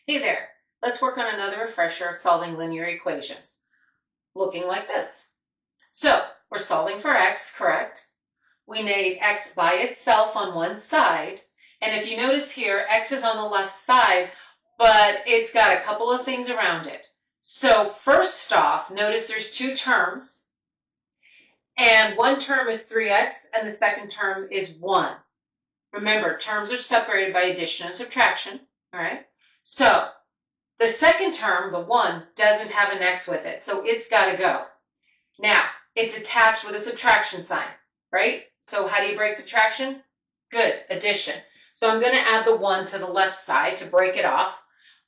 Hey there, let's work on another refresher of solving linear equations. Looking like this. So, we're solving for x, correct? We need x by itself on one side, and if you notice here, x is on the left side, but it's got a couple of things around it. So first off, notice there's two terms, and one term is 3x, and the second term is 1. Remember, terms are separated by addition and subtraction, all right? So, the second term, the 1, doesn't have an x with it, so it's got to go. Now, it's attached with a subtraction sign, right? So how do you break subtraction? Good, addition. So I'm going to add the 1 to the left side to break it off.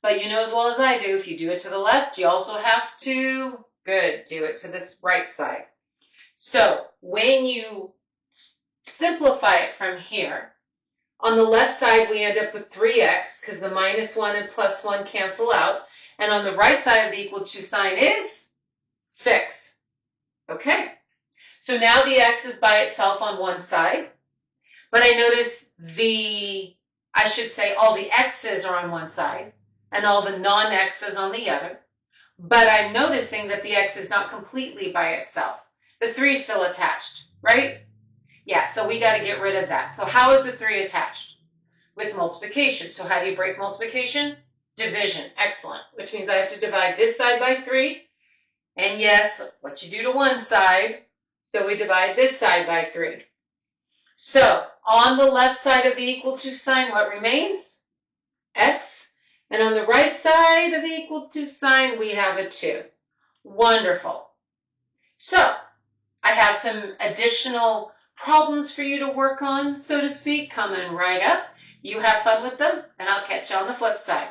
But you know as well as I do, if you do it to the left, you also have to, good, do it to this right side. So when you simplify it from here, on the left side, we end up with 3x because the minus 1 and plus 1 cancel out. And on the right side of the equal to sign is 6. Okay, so now the x is by itself on one side. But I notice all the x's are on one side and all the non-x's on the other. But I'm noticing that the x is not completely by itself. The 3 is still attached, right? Yeah, so we got to get rid of that. So how is the 3 attached? With multiplication. So how do you break multiplication? Division. Excellent. Which means I have to divide this side by 3. And yes, what you do to one side. So we divide this side by 3. So on the left side of the equal to sign, what remains? X. And on the right side of the equal to sign, we have a 2. Wonderful. So I have some additional problems for you to work on, so to speak, coming right up. You have fun with them, and I'll catch you on the flip side.